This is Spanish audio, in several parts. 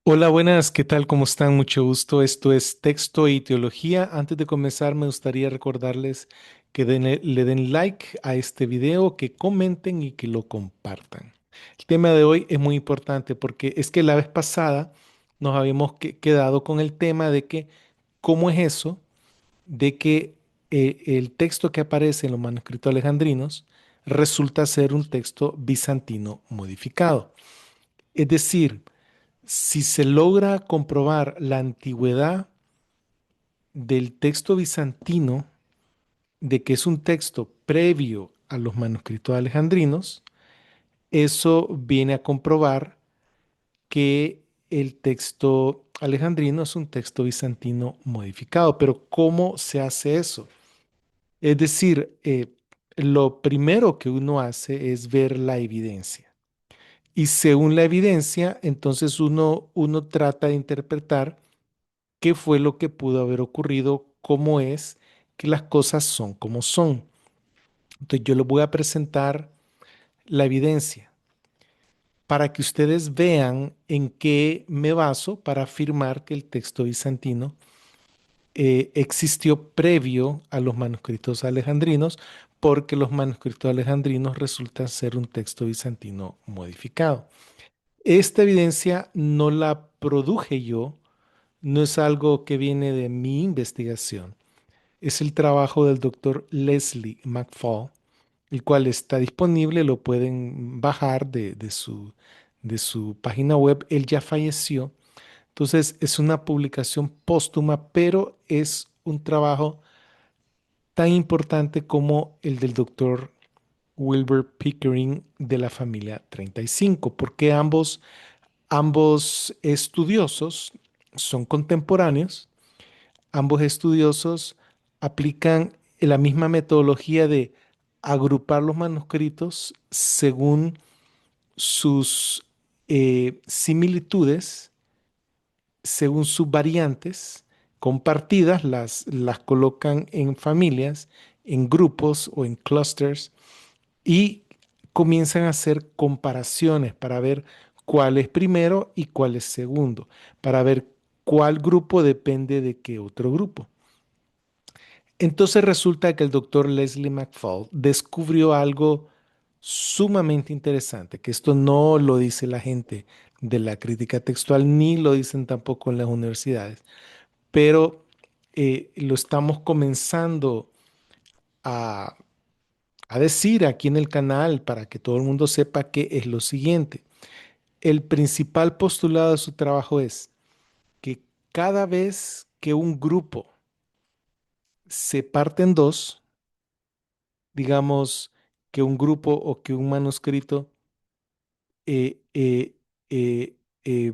Hola, buenas, ¿qué tal? ¿Cómo están? Mucho gusto. Esto es Texto y Teología. Antes de comenzar, me gustaría recordarles que le den like a este video, que comenten y que lo compartan. El tema de hoy es muy importante porque es que la vez pasada nos habíamos quedado con el tema de que, ¿cómo es eso de que el texto que aparece en los manuscritos alejandrinos resulta ser un texto bizantino modificado? Es decir, si se logra comprobar la antigüedad del texto bizantino, de que es un texto previo a los manuscritos alejandrinos, eso viene a comprobar que el texto alejandrino es un texto bizantino modificado. Pero ¿cómo se hace eso? Es decir, lo primero que uno hace es ver la evidencia. Y según la evidencia, entonces uno trata de interpretar qué fue lo que pudo haber ocurrido, cómo es que las cosas son como son. Entonces yo les voy a presentar la evidencia para que ustedes vean en qué me baso para afirmar que el texto bizantino existió previo a los manuscritos alejandrinos, porque los manuscritos alejandrinos resultan ser un texto bizantino modificado. Esta evidencia no la produje yo, no es algo que viene de mi investigación. Es el trabajo del doctor Leslie McFall, el cual está disponible, lo pueden bajar de su página web. Él ya falleció, entonces es una publicación póstuma, pero es un trabajo tan importante como el del doctor Wilbur Pickering de la familia 35, porque ambos estudiosos son contemporáneos. Ambos estudiosos aplican la misma metodología de agrupar los manuscritos según sus similitudes, según sus variantes compartidas, las colocan en familias, en grupos o en clusters y comienzan a hacer comparaciones para ver cuál es primero y cuál es segundo, para ver cuál grupo depende de qué otro grupo. Entonces resulta que el doctor Leslie McFall descubrió algo sumamente interesante, que esto no lo dice la gente de la crítica textual, ni lo dicen tampoco en las universidades, pero lo estamos comenzando a, a decir aquí en el canal para que todo el mundo sepa que es lo siguiente. El principal postulado de su trabajo es que cada vez que un grupo se parte en dos, digamos que un grupo o que un manuscrito eh, eh, eh, eh,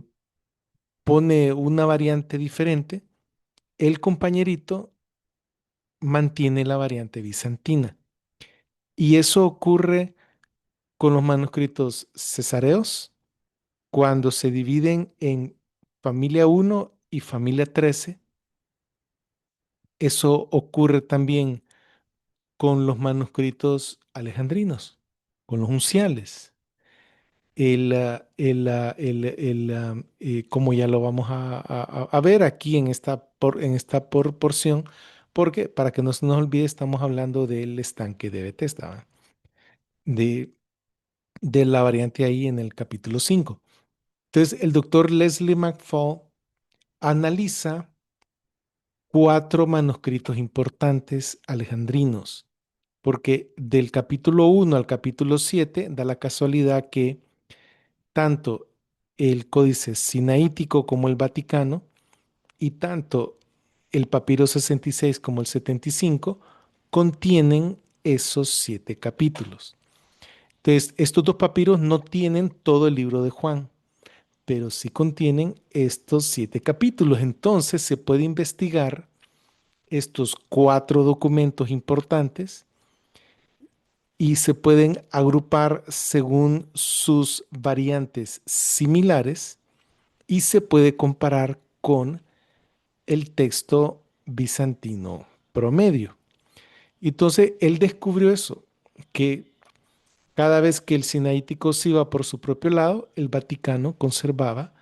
pone una variante diferente, el compañerito mantiene la variante bizantina. Y eso ocurre con los manuscritos cesareos, cuando se dividen en familia uno y familia 13. Eso ocurre también con los manuscritos alejandrinos, con los unciales. Como ya lo vamos a ver aquí en esta porción, porque para que no se nos olvide, estamos hablando del estanque de Bethesda, ¿va? de, de la variante ahí en el capítulo 5. Entonces, el doctor Leslie McFall analiza cuatro manuscritos importantes alejandrinos, porque del capítulo 1 al capítulo 7 da la casualidad que tanto el Códice Sinaítico como el Vaticano, y tanto el Papiro 66 como el 75 contienen esos 7 capítulos. Entonces, estos dos papiros no tienen todo el libro de Juan, pero sí contienen estos 7 capítulos. Entonces, se puede investigar estos cuatro documentos importantes y se pueden agrupar según sus variantes similares y se puede comparar con el texto bizantino promedio. Entonces él descubrió eso, que cada vez que el Sinaítico se iba por su propio lado, el Vaticano conservaba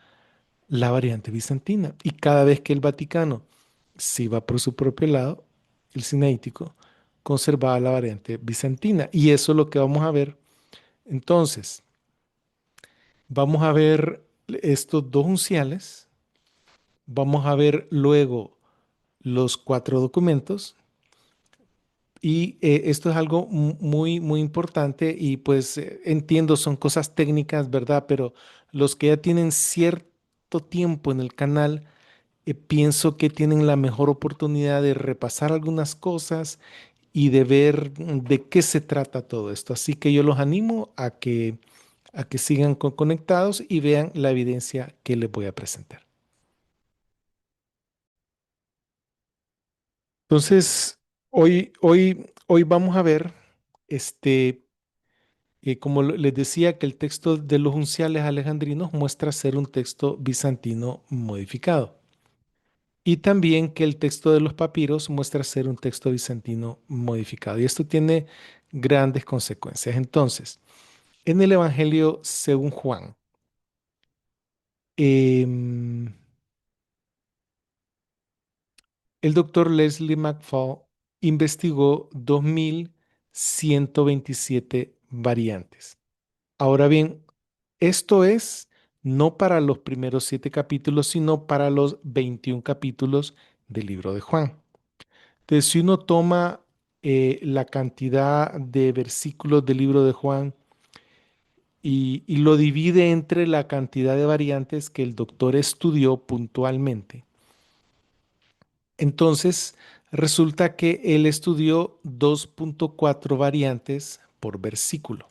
la variante bizantina. Y cada vez que el Vaticano se iba por su propio lado, el Sinaítico conservaba la variante bizantina. Y eso es lo que vamos a ver. Entonces, vamos a ver estos dos unciales, vamos a ver luego los cuatro documentos y esto es algo muy, muy importante y pues entiendo, son cosas técnicas, ¿verdad? Pero los que ya tienen cierto tiempo en el canal, pienso que tienen la mejor oportunidad de repasar algunas cosas y de ver de qué se trata todo esto. Así que yo los animo a que sigan conectados y vean la evidencia que les voy a presentar. Entonces, hoy vamos a ver, este, como les decía, que el texto de los unciales alejandrinos muestra ser un texto bizantino modificado. Y también que el texto de los papiros muestra ser un texto bizantino modificado. Y esto tiene grandes consecuencias. Entonces, en el Evangelio según Juan, em, el doctor Leslie McFall investigó 2127 variantes. Ahora bien, esto es no para los primeros 7 capítulos, sino para los 21 capítulos del libro de Juan. Entonces, si uno toma la cantidad de versículos del libro de Juan y lo divide entre la cantidad de variantes que el doctor estudió puntualmente, entonces resulta que él estudió 2,4 variantes por versículo.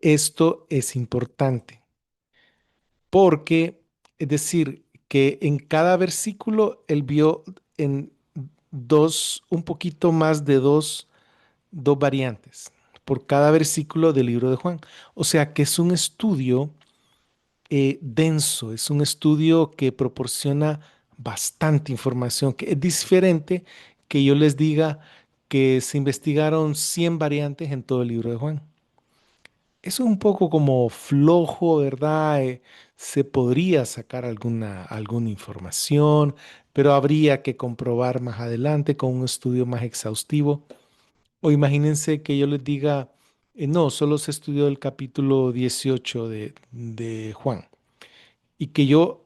Esto es importante porque, es decir, que en cada versículo él vio en un poquito más de dos variantes por cada versículo del libro de Juan. O sea que es un estudio denso, es un estudio que proporciona bastante información, que es diferente que yo les diga que se investigaron 100 variantes en todo el libro de Juan. Eso es un poco como flojo, ¿verdad? Se podría sacar alguna información, pero habría que comprobar más adelante con un estudio más exhaustivo. O imagínense que yo les diga, no, solo se estudió el capítulo 18 de Juan y que yo,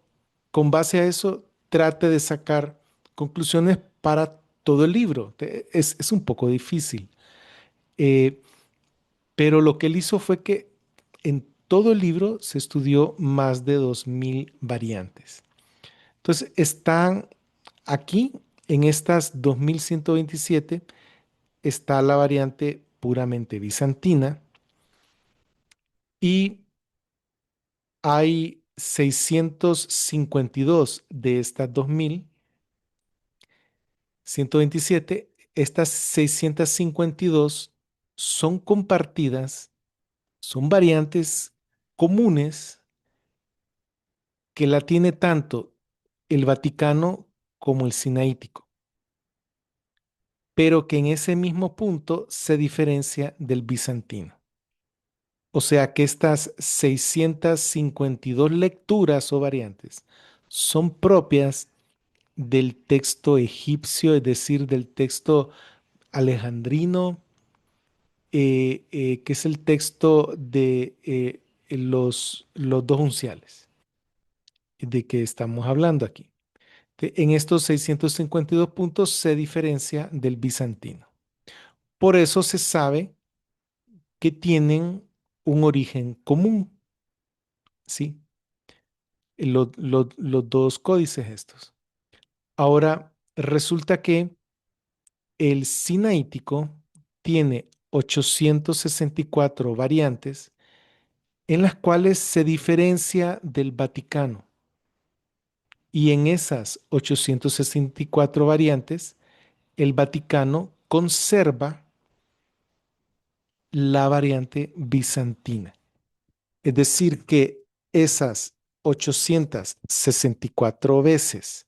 con base a eso, trate de sacar conclusiones para todo el libro. Es un poco difícil. Eh, pero lo que él hizo fue que en todo el libro se estudió más de 2000 variantes. Entonces, están aquí, en estas 2127, está la variante puramente bizantina y hay 652 de estas 2127. Estas 652 son compartidas, son variantes comunes que la tiene tanto el Vaticano como el Sinaítico, pero que en ese mismo punto se diferencia del bizantino. O sea que estas 652 lecturas o variantes son propias del texto egipcio, es decir, del texto alejandrino, que es el texto de los dos unciales de que estamos hablando aquí. En estos 652 puntos se diferencia del bizantino. Por eso se sabe que tienen un origen común, ¿sí? Los dos códices estos. Ahora, resulta que el sinaítico tiene 864 variantes en las cuales se diferencia del Vaticano. Y en esas 864 variantes, el Vaticano conserva la variante bizantina. Es decir, que esas 864 veces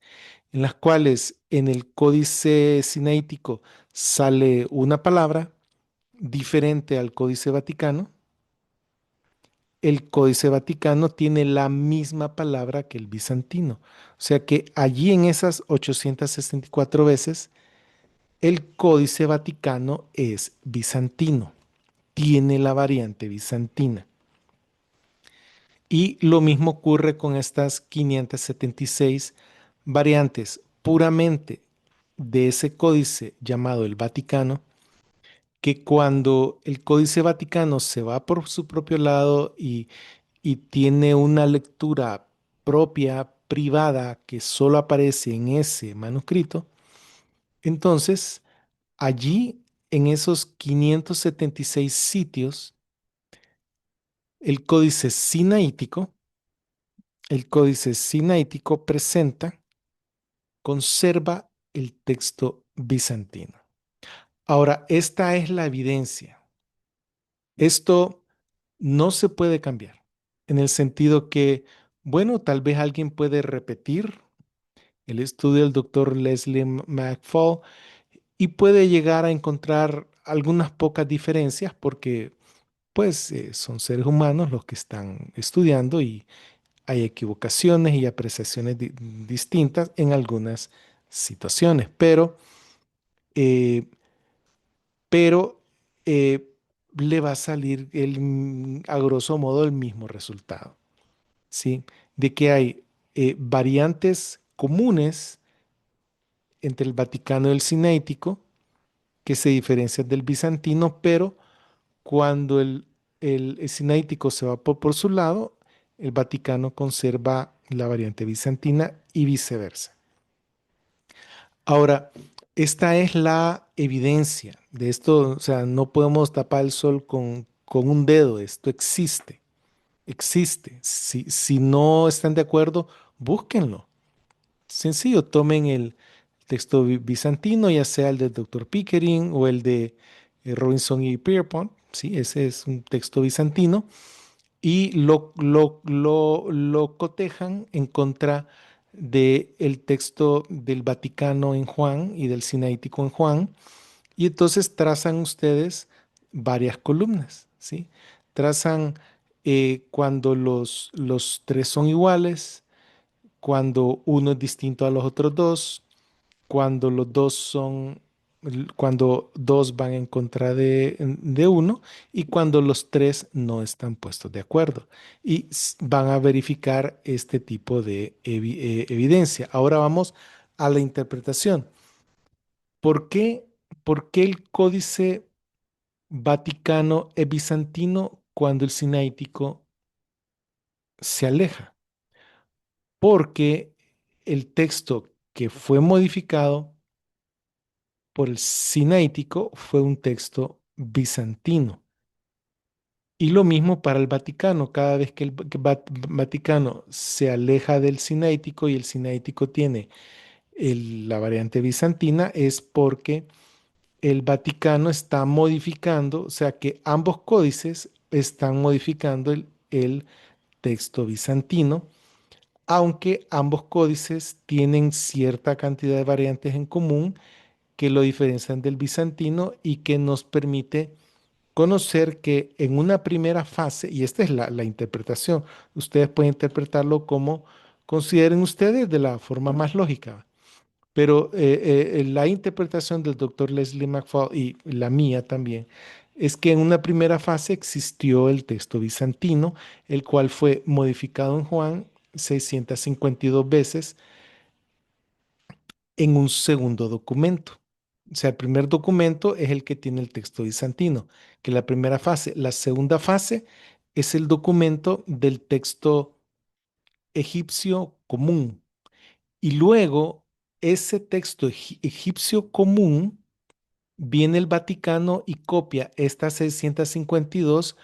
en las cuales en el códice sinaítico sale una palabra diferente al códice vaticano, el Códice Vaticano tiene la misma palabra que el bizantino. O sea que allí en esas 864 veces, el Códice Vaticano es bizantino, tiene la variante bizantina. Y lo mismo ocurre con estas 576 variantes puramente de ese códice llamado el Vaticano, que cuando el Códice Vaticano se va por su propio lado y tiene una lectura propia, privada, que solo aparece en ese manuscrito, entonces allí en esos 576 sitios, el códice sinaítico, el códice sinaítico presenta, conserva el texto bizantino. Ahora, esta es la evidencia. Esto no se puede cambiar, en el sentido que, bueno, tal vez alguien puede repetir el estudio del doctor Leslie McFall y puede llegar a encontrar algunas pocas diferencias porque, pues, son seres humanos los que están estudiando y hay equivocaciones y apreciaciones distintas en algunas situaciones, eh, pero eh, le va a salir a grosso modo el mismo resultado, ¿sí? De que hay variantes comunes entre el Vaticano y el Sinaítico que se diferencian del bizantino, pero cuando el sinaítico se va por su lado, el Vaticano conserva la variante bizantina y viceversa. Ahora, esta es la evidencia de esto, o sea, no podemos tapar el sol con un dedo, esto existe, existe. Si no están de acuerdo, búsquenlo. Sencillo, tomen el texto bizantino, ya sea el del doctor Pickering o el de Robinson y Pierpont, ¿sí? Ese es un texto bizantino, y lo cotejan en contra del texto del Vaticano en Juan y del Sinaítico en Juan, y entonces trazan ustedes varias columnas, ¿sí? Trazan cuando los tres son iguales, cuando uno es distinto a los otros dos, cuando los dos son, cuando dos van en contra de uno y cuando los tres no están puestos de acuerdo. Y van a verificar este tipo de evidencia. Ahora vamos a la interpretación. ¿Por qué, por qué el códice vaticano es bizantino cuando el sinaítico se aleja? Porque el texto que fue modificado por el sinaítico fue un texto bizantino. Y lo mismo para el Vaticano. Cada vez que Vaticano se aleja del sinaítico y el sinaítico tiene la variante bizantina, es porque el Vaticano está modificando, o sea que ambos códices están modificando el texto bizantino, aunque ambos códices tienen cierta cantidad de variantes en común que lo diferencian del bizantino y que nos permite conocer que en una primera fase, y esta es la interpretación, ustedes pueden interpretarlo como consideren ustedes de la forma más lógica, pero la interpretación del doctor Leslie McFall y la mía también es que en una primera fase existió el texto bizantino, el cual fue modificado en Juan 652 veces en un segundo documento. O sea, el primer documento es el que tiene el texto bizantino, que es la primera fase. La segunda fase es el documento del texto egipcio común. Y luego, ese texto egipcio común, viene el Vaticano y copia estas 652,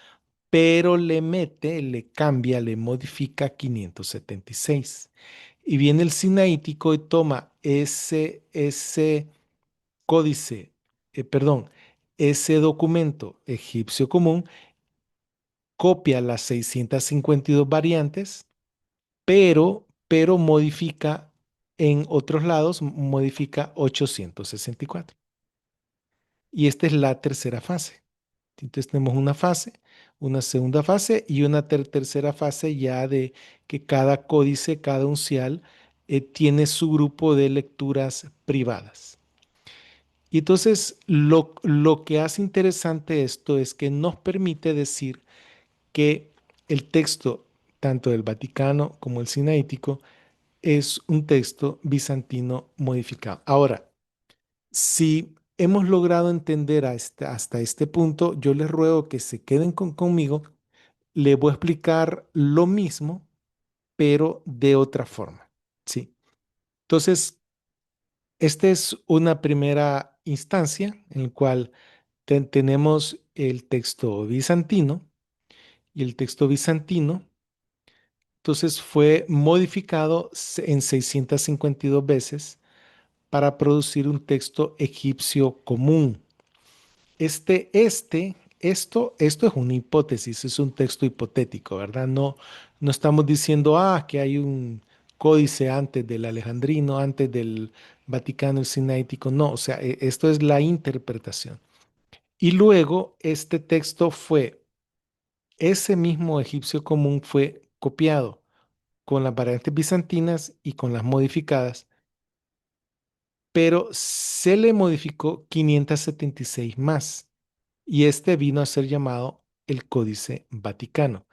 pero le mete, le cambia, le modifica 576. Y viene el Sinaítico y toma ese códice, perdón, ese documento egipcio común, copia las 652 variantes, pero modifica en otros lados, modifica 864. Y esta es la tercera fase. Entonces tenemos una fase, una segunda fase y una tercera fase ya de que cada códice, cada uncial, tiene su grupo de lecturas privadas. Y entonces lo que hace interesante esto es que nos permite decir que el texto, tanto del Vaticano como el Sinaítico, es un texto bizantino modificado. Ahora, si hemos logrado entender hasta este punto, yo les ruego que se queden conmigo. Le voy a explicar lo mismo, pero de otra forma. Sí. Entonces, esta es una primera instancia en la cual tenemos el texto bizantino y el texto bizantino, entonces fue modificado en 652 veces para producir un texto egipcio común. Esto es una hipótesis, es un texto hipotético, ¿verdad? No estamos diciendo, que hay un códice antes del alejandrino, antes del Vaticano, el Sinaítico. No, o sea, esto es la interpretación. Y luego este texto ese mismo egipcio común fue copiado con las variantes bizantinas y con las modificadas, pero se le modificó 576 más y este vino a ser llamado el Códice Vaticano.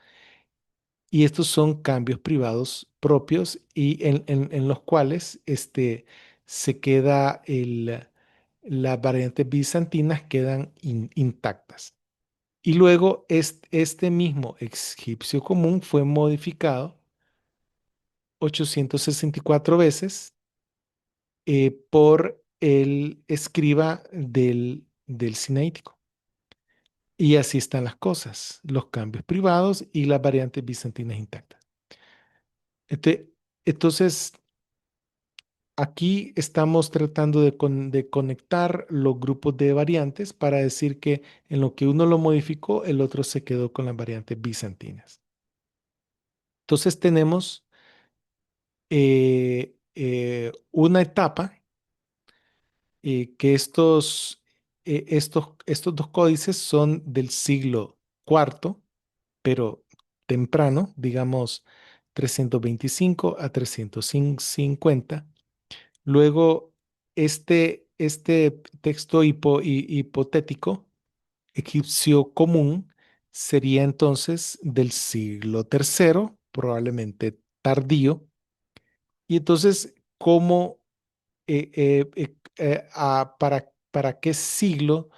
Y estos son cambios privados propios y en los cuales se queda las variantes bizantinas quedan intactas. Y luego este mismo egipcio común fue modificado 864 veces por el escriba del Sinaítico. Y así están las cosas, los cambios privados y las variantes bizantinas intactas. Este- entonces, aquí estamos tratando de conectar los grupos de variantes para decir que en lo que uno lo modificó, el otro se quedó con las variantes bizantinas. Entonces tenemos una etapa que estos dos códices son del siglo cuarto, pero temprano, digamos 325 a 350. Luego, este texto hipotético egipcio común sería entonces del siglo tercero, probablemente tardío. Y entonces, ¿cómo, para qué siglo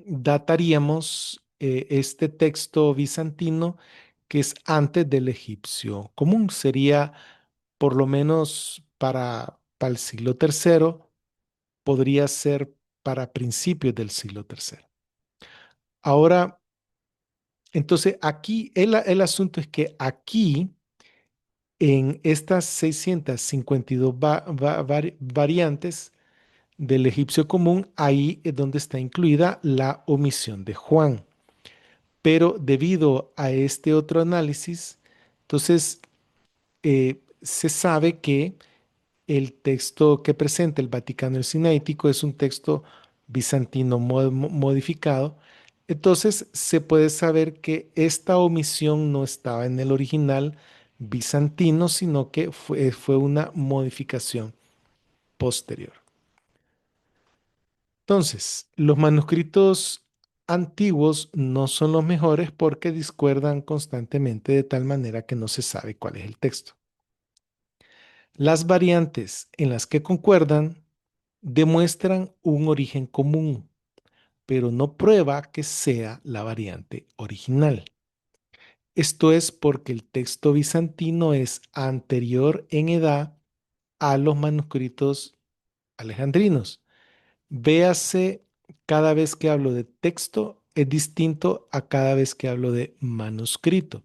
dataríamos este texto bizantino que es antes del egipcio común? Sería por lo menos para el siglo tercero, podría ser para principios del siglo tercero. Ahora, entonces aquí el asunto es que aquí en estas 652 variantes del egipcio común, ahí es donde está incluida la omisión de Juan. Pero debido a este otro análisis, entonces se sabe que el texto que presenta el Vaticano el Sinaítico es un texto bizantino modificado. Entonces se puede saber que esta omisión no estaba en el original bizantino, sino que fue una modificación posterior. Entonces, los manuscritos antiguos no son los mejores porque discuerdan constantemente de tal manera que no se sabe cuál es el texto. Las variantes en las que concuerdan demuestran un origen común, pero no prueba que sea la variante original. Esto es porque el texto bizantino es anterior en edad a los manuscritos alejandrinos. Véase, cada vez que hablo de texto es distinto a cada vez que hablo de manuscrito.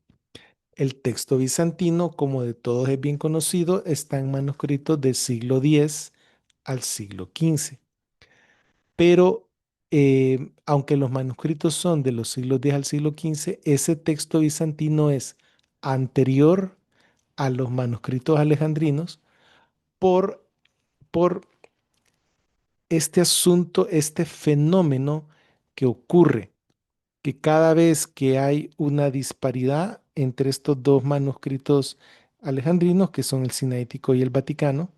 El texto bizantino, como de todos es bien conocido, está en manuscritos del siglo X al siglo XV. Pero aunque los manuscritos son de los siglos X al siglo XV, ese texto bizantino es anterior a los manuscritos alejandrinos por, por este asunto, este fenómeno que ocurre. que cada vez que hay una disparidad entre estos dos manuscritos alejandrinos, que son el Sinaítico y el Vaticano,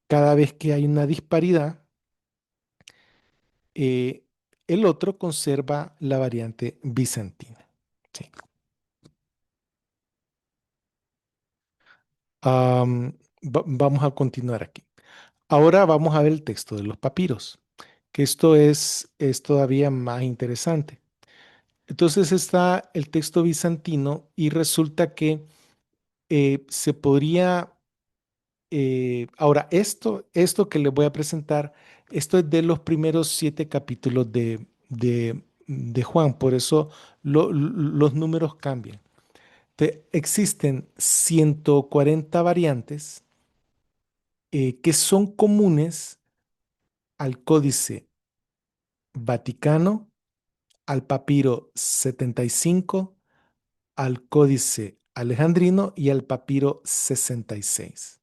cada vez que hay una disparidad, eh, el otro conserva la variante bizantina. Sí. Vamos a continuar aquí. Ahora vamos a ver el texto de los papiros, que esto es todavía más interesante. Entonces está el texto bizantino y resulta que se podría, ahora esto que les voy a presentar, esto es de los primeros 7 capítulos de Juan, por eso los números cambian. Existen 140 variantes que son comunes al Códice Vaticano, al Papiro 75, al Códice Alejandrino y al Papiro 66.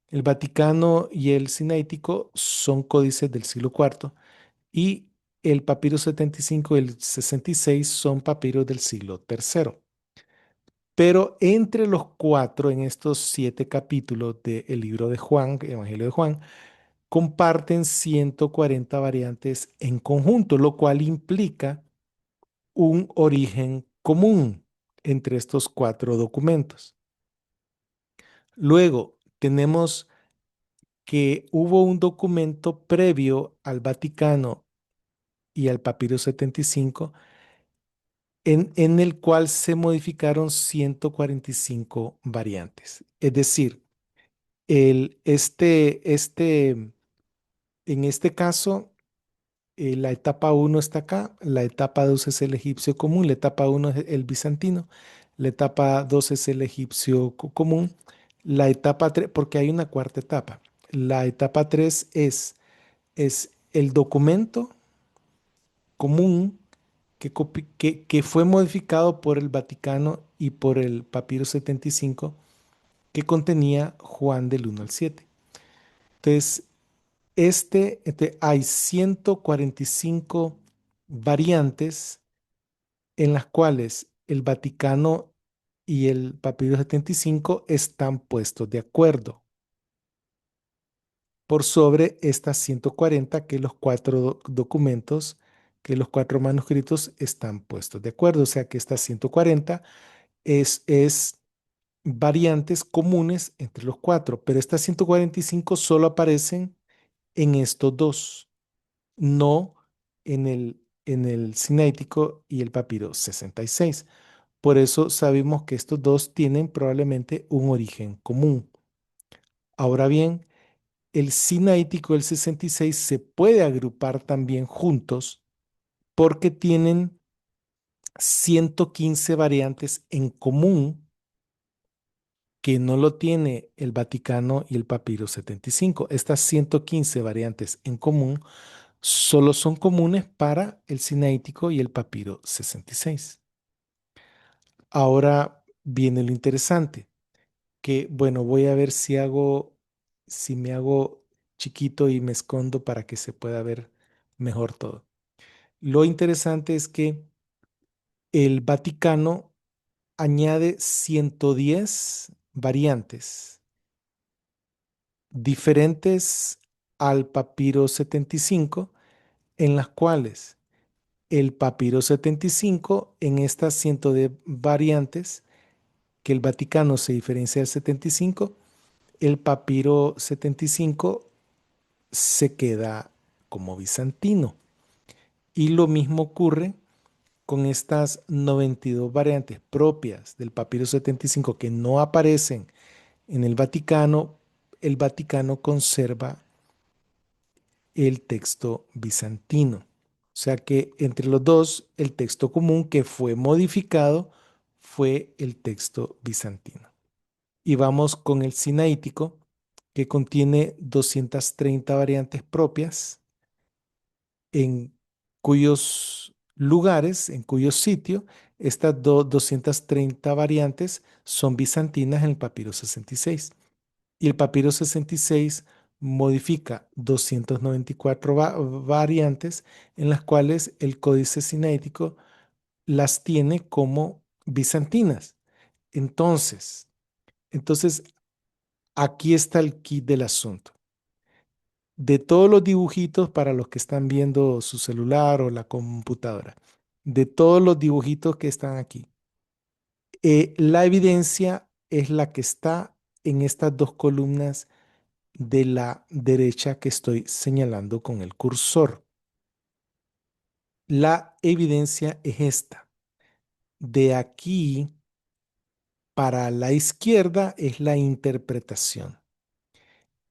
El Vaticano y el Sinaítico son códices del siglo cuarto y el Papiro 75 y el 66 son papiros del siglo tercero. Pero entre los cuatro, en estos 7 capítulos del libro de Juan, Evangelio de Juan, comparten 140 variantes en conjunto, lo cual implica un origen común entre estos 4 documentos. Luego tenemos que hubo un documento previo al Vaticano y al Papiro 75 en el cual se modificaron 145 variantes. Es decir, en este caso, la etapa uno está acá, la etapa 2 es el egipcio común, la etapa uno es el bizantino, la etapa 2 es el egipcio común, la etapa 3 porque hay una cuarta etapa. La etapa 3 es el documento común que fue modificado por el Vaticano y por el Papiro 75 que contenía Juan del 1 al 7. Entonces, hay 145 variantes en las cuales el Vaticano y el Papiro 75 están puestos de acuerdo por sobre estas 140 que los 4 documentos, que los 4 manuscritos están puestos de acuerdo. O sea que estas 140 es variantes comunes entre los 4, pero estas 145 solo aparecen en estos dos, no en el Sinaítico y el Papiro 66. Por eso sabemos que estos dos tienen probablemente un origen común. Ahora bien, el Sinaítico y el 66 se puede agrupar también juntos porque tienen 115 variantes en común que no lo tiene el Vaticano y el Papiro 75. Estas 115 variantes en común solo son comunes para el Sinaítico y el Papiro 66. Ahora viene lo interesante, que bueno, voy a ver si me hago chiquito y me escondo para que se pueda ver mejor todo. Lo interesante es que el Vaticano añade 110 variantes diferentes al Papiro 75, en las cuales el Papiro 75, en estas 110 variantes, que el Vaticano se diferencia del 75, el Papiro 75 se queda como bizantino. Y lo mismo ocurre con estas 92 variantes propias del Papiro 75 que no aparecen en el Vaticano conserva el texto bizantino. O sea que entre los dos, el texto común que fue modificado fue el texto bizantino. Y vamos con el sinaítico, que contiene 230 variantes propias, en cuyos lugares, en cuyos sitios, estas 230 variantes son bizantinas en el papiro 66. Y el papiro 66 modifica 294 variantes en las cuales el códice sinaítico las tiene como bizantinas. Entonces, entonces, aquí está el kit del asunto. De todos los dibujitos para los que están viendo su celular o la computadora, de todos los dibujitos que están aquí, la evidencia es la que está en estas dos columnas de la derecha que estoy señalando con el cursor. La evidencia es esta. De aquí para la izquierda es la interpretación.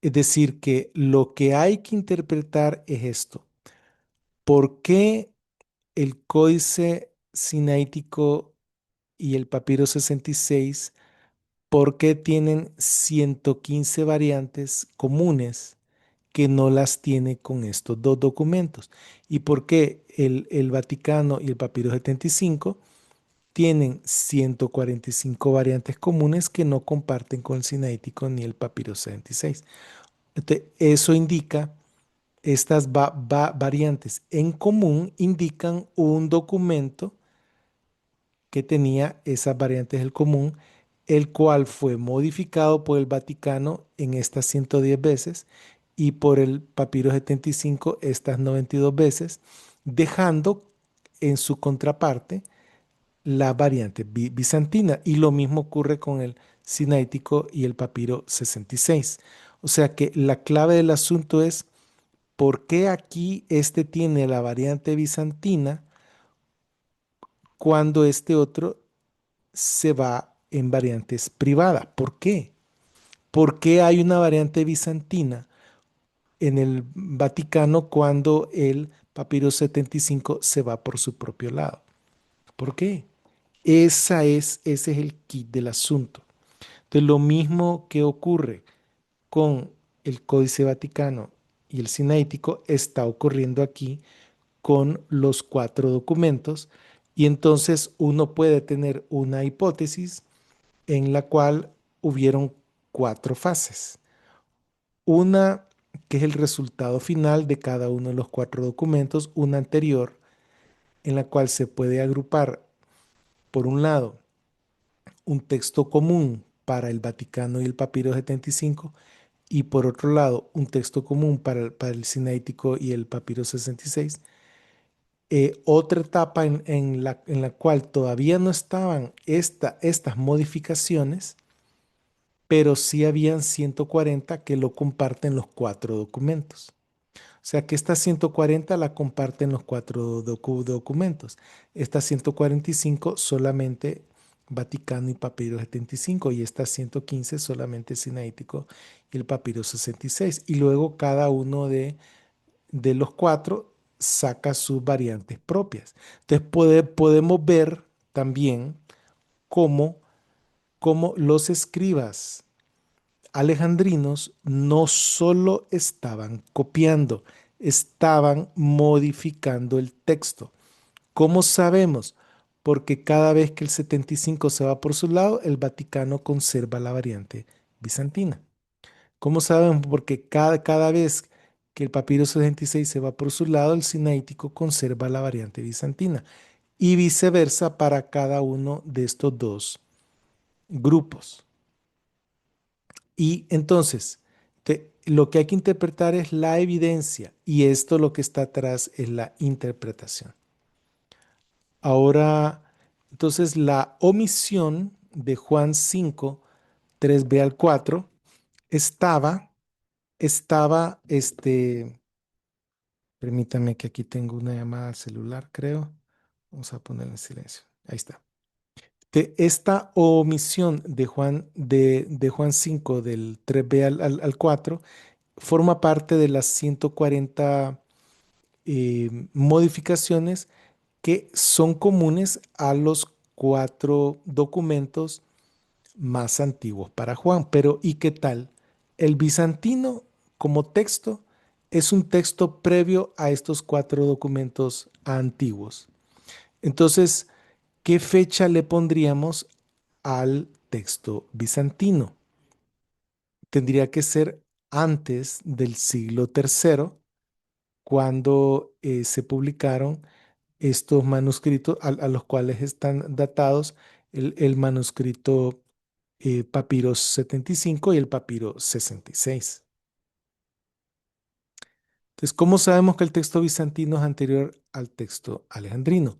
Es decir, que lo que hay que interpretar es esto. ¿Por qué el códice sinaítico y el papiro 66, por qué tienen 115 variantes comunes que no las tiene con estos dos documentos? ¿Y por qué el Vaticano y el papiro 75 tienen 145 variantes comunes que no comparten con el sinaítico ni el papiro 66? Entonces, eso indica, estas variantes en común indican un documento que tenía esas variantes del común, el cual fue modificado por el Vaticano en estas 110 veces y por el papiro 75 estas 92 veces, dejando en su contraparte la variante bizantina. Y lo mismo ocurre con el sinaítico y el papiro 66. O sea que la clave del asunto es por qué aquí este tiene la variante bizantina cuando este otro se va en variantes privadas. ¿Por qué? ¿Por qué hay una variante bizantina en el Vaticano cuando el papiro 75 se va por su propio lado? ¿Por qué? Ese es el kit del asunto. Entonces, lo mismo que ocurre con el Códice Vaticano y el Sinaítico está ocurriendo aquí con los cuatro documentos, y entonces uno puede tener una hipótesis en la cual hubieron cuatro fases. Una que es el resultado final de cada uno de los cuatro documentos, una anterior en la cual se puede agrupar, por un lado, un texto común para el Vaticano y el Papiro 75, y por otro lado, un texto común para el Sinaítico y el Papiro 66. Otra etapa en la cual todavía no estaban estas modificaciones, pero sí habían 140 que lo comparten los cuatro documentos. O sea que esta 140 la comparten los cuatro documentos. Esta 145 solamente Vaticano y Papiro 75, y esta 115 solamente Sinaítico y el Papiro 66. Y luego cada uno de los cuatro saca sus variantes propias. Entonces podemos ver también cómo, cómo los escribas alejandrinos no solo estaban copiando, estaban modificando el texto. ¿Cómo sabemos? Porque cada vez que el 75 se va por su lado, el Vaticano conserva la variante bizantina. ¿Cómo sabemos? Porque cada vez que el papiro 66 se va por su lado, el sinaítico conserva la variante bizantina. Y viceversa para cada uno de estos dos grupos. Y entonces, lo que hay que interpretar es la evidencia, y esto lo que está atrás es la interpretación. Ahora, entonces la omisión de Juan 5, 3b al 4, estaba, permítame que aquí tengo una llamada al celular, creo. Vamos a ponerla en silencio. Ahí está. Esta omisión de Juan 5, del 3b al 4, forma parte de las 140 modificaciones que son comunes a los cuatro documentos más antiguos para Juan. Pero ¿y qué tal? El bizantino como texto es un texto previo a estos cuatro documentos antiguos. Entonces, ¿qué fecha le pondríamos al texto bizantino? Tendría que ser antes del siglo tercero, cuando se publicaron estos manuscritos a los cuales están datados el manuscrito Papiro 75 y el Papiro 66. Entonces, ¿cómo sabemos que el texto bizantino es anterior al texto alejandrino?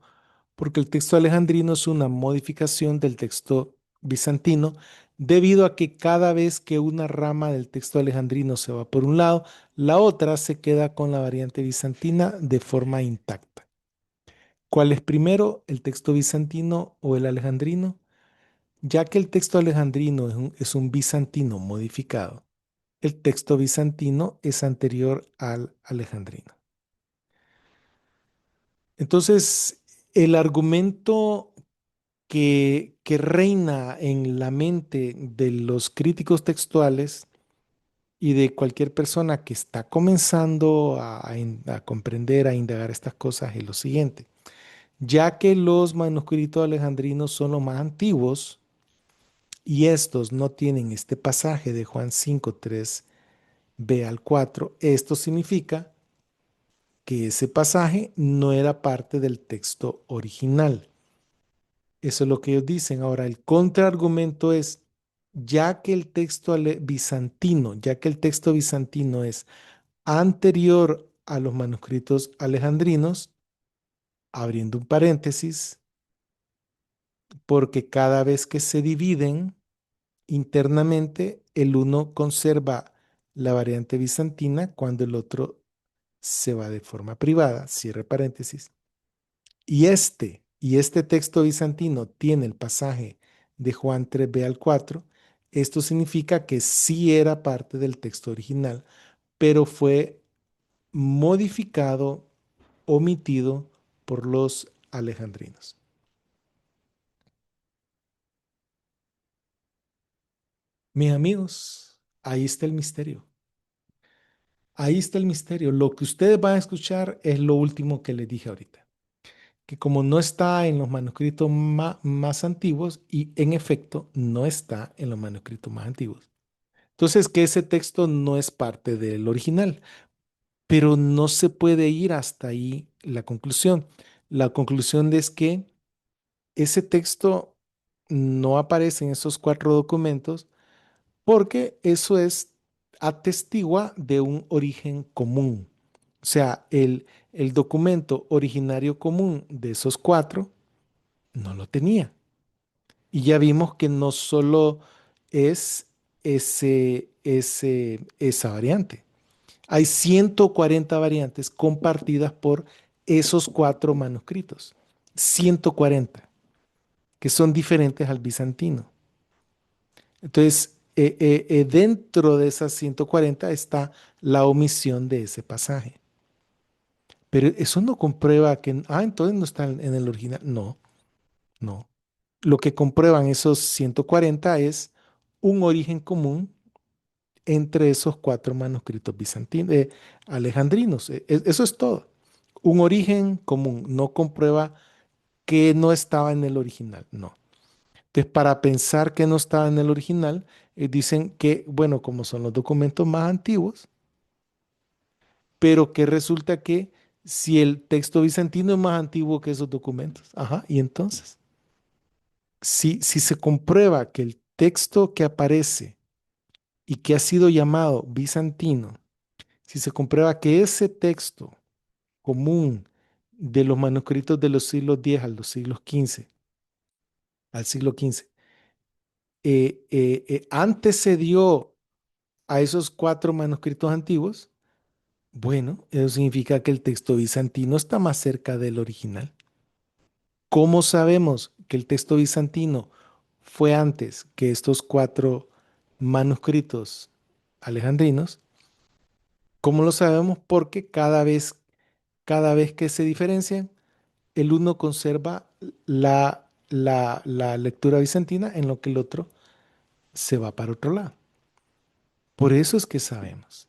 Porque el texto alejandrino es una modificación del texto bizantino debido a que cada vez que una rama del texto alejandrino se va por un lado, la otra se queda con la variante bizantina de forma intacta. ¿Cuál es primero, el texto bizantino o el alejandrino? Ya que el texto alejandrino es un bizantino modificado, el texto bizantino es anterior al alejandrino. Entonces, el argumento que reina en la mente de los críticos textuales y de cualquier persona que está comenzando a comprender, a indagar estas cosas es lo siguiente. Ya que los manuscritos alejandrinos son los más antiguos y estos no tienen este pasaje de Juan 5, 3b al 4, esto significa que ese pasaje no era parte del texto original. Eso es lo que ellos dicen. Ahora, el contraargumento es, ya que el texto bizantino es anterior a los manuscritos alejandrinos, abriendo un paréntesis, porque cada vez que se dividen internamente, el uno conserva la variante bizantina cuando el otro se va de forma privada, cierre paréntesis. Y este texto bizantino tiene el pasaje de Juan 3b al 4. Esto significa que sí era parte del texto original, pero fue modificado, omitido por los alejandrinos. Mis amigos, ahí está el misterio. Ahí está el misterio. Lo que ustedes van a escuchar es lo último que les dije ahorita, que como no está en los manuscritos más antiguos, y en efecto no está en los manuscritos más antiguos. Entonces, que ese texto no es parte del original, pero no se puede ir hasta ahí la conclusión. La conclusión es que ese texto no aparece en esos cuatro documentos porque eso es atestigua de un origen común. O sea, el documento originario común de esos cuatro no lo tenía. Y ya vimos que no solo es esa variante. Hay 140 variantes compartidas por esos cuatro manuscritos. 140, que son diferentes al bizantino. Entonces, dentro de esas 140 está la omisión de ese pasaje. Pero eso no comprueba que, entonces no está en el original. No, no. Lo que comprueban esos 140 es un origen común entre esos cuatro manuscritos bizantinos, alejandrinos. Eso es todo. Un origen común no comprueba que no estaba en el original, no. Entonces, para pensar que no estaba en el original, dicen que, bueno, como son los documentos más antiguos, pero que resulta que si el texto bizantino es más antiguo que esos documentos, ajá, y entonces, si se comprueba que el texto que aparece y que ha sido llamado bizantino, si se comprueba que ese texto común de los manuscritos de los siglos X a los siglos XV, al siglo XV, antecedió a esos cuatro manuscritos antiguos, bueno, eso significa que el texto bizantino está más cerca del original. ¿Cómo sabemos que el texto bizantino fue antes que estos cuatro manuscritos alejandrinos? ¿Cómo lo sabemos? Porque cada vez que se diferencian, el uno conserva la lectura bizantina en lo que el otro se va para otro lado. Por eso es que sabemos.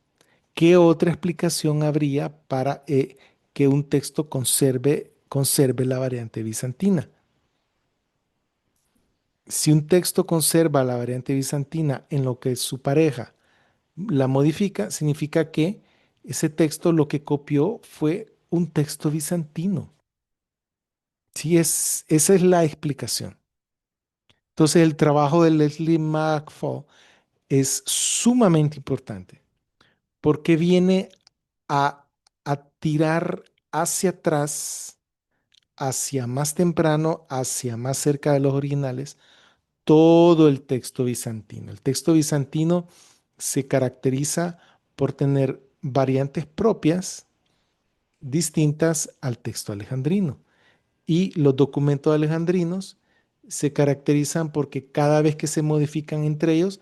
¿Qué otra explicación habría para que un texto conserve la variante bizantina? Si un texto conserva la variante bizantina en lo que su pareja la modifica, significa que ese texto lo que copió fue un texto bizantino. Sí, esa es la explicación. Entonces, el trabajo de Leslie McFall es sumamente importante porque viene a, a tirar hacia atrás, hacia más temprano, hacia más cerca de los originales, todo el texto bizantino. El texto bizantino se caracteriza por tener variantes propias distintas al texto alejandrino. Y los documentos alejandrinos se caracterizan porque cada vez que se modifican entre ellos,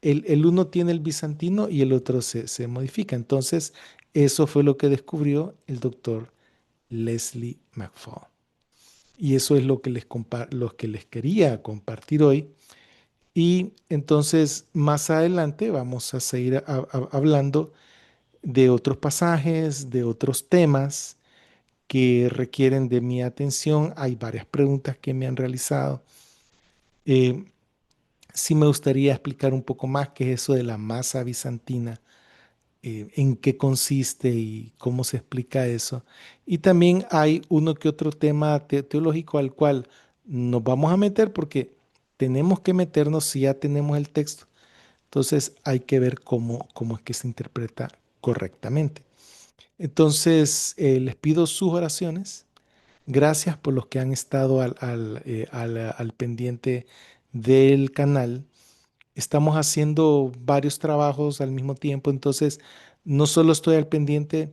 el uno tiene el bizantino y el otro se modifica. Entonces, eso fue lo que descubrió el doctor Leslie McFall. Y eso es lo que les quería compartir hoy. Y entonces, más adelante vamos a seguir hablando de otros pasajes, de otros temas que requieren de mi atención. Hay varias preguntas que me han realizado. Eh, sí me gustaría explicar un poco más qué es eso de la masa bizantina, en qué consiste y cómo se explica eso. Y también hay uno que otro tema teológico al cual nos vamos a meter porque tenemos que meternos si ya tenemos el texto. Entonces hay que ver cómo es que se interpreta correctamente. Entonces les pido sus oraciones. Gracias por los que han estado al pendiente del canal. Estamos haciendo varios trabajos al mismo tiempo, entonces no solo estoy al pendiente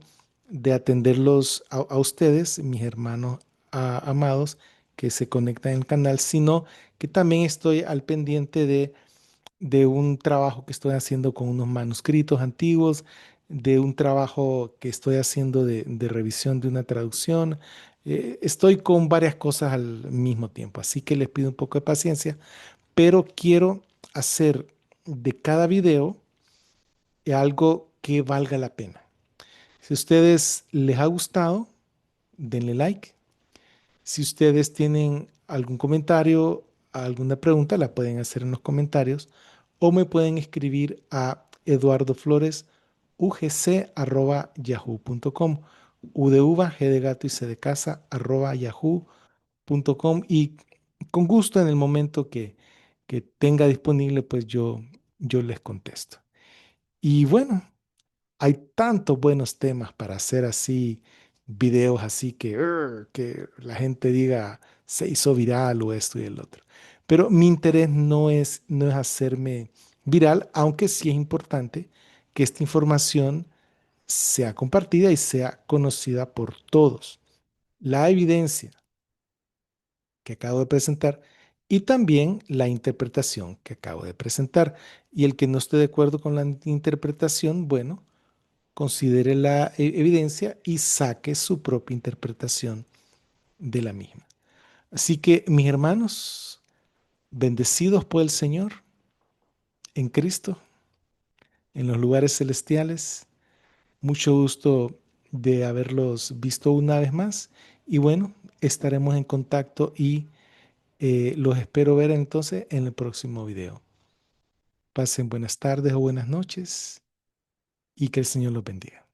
de atenderlos a ustedes, mis hermanos amados que se conectan en el canal, sino que también estoy al pendiente de un trabajo que estoy haciendo con unos manuscritos antiguos, de un trabajo que estoy haciendo de revisión de una traducción. Estoy con varias cosas al mismo tiempo, así que les pido un poco de paciencia, pero quiero hacer de cada video algo que valga la pena. Si a ustedes les ha gustado, denle like. Si ustedes tienen algún comentario, alguna pregunta, la pueden hacer en los comentarios o me pueden escribir a eduardofloresugc@yahoo.com, u de uva, g de gato y c de casa @yahoo.com, y con gusto en el momento que tenga disponible, pues yo les contesto. Y bueno, hay tantos buenos temas para hacer así, videos así que la gente diga se hizo viral o esto y el otro. Pero mi interés no es hacerme viral, aunque sí es importante que esta información sea compartida y sea conocida por todos. La evidencia que acabo de presentar y también la interpretación que acabo de presentar. Y el que no esté de acuerdo con la interpretación, bueno, considere la evidencia y saque su propia interpretación de la misma. Así que, mis hermanos, bendecidos por el Señor en Cristo, en los lugares celestiales, mucho gusto de haberlos visto una vez más y bueno, estaremos en contacto y los espero ver entonces en el próximo video. Pasen buenas tardes o buenas noches y que el Señor los bendiga.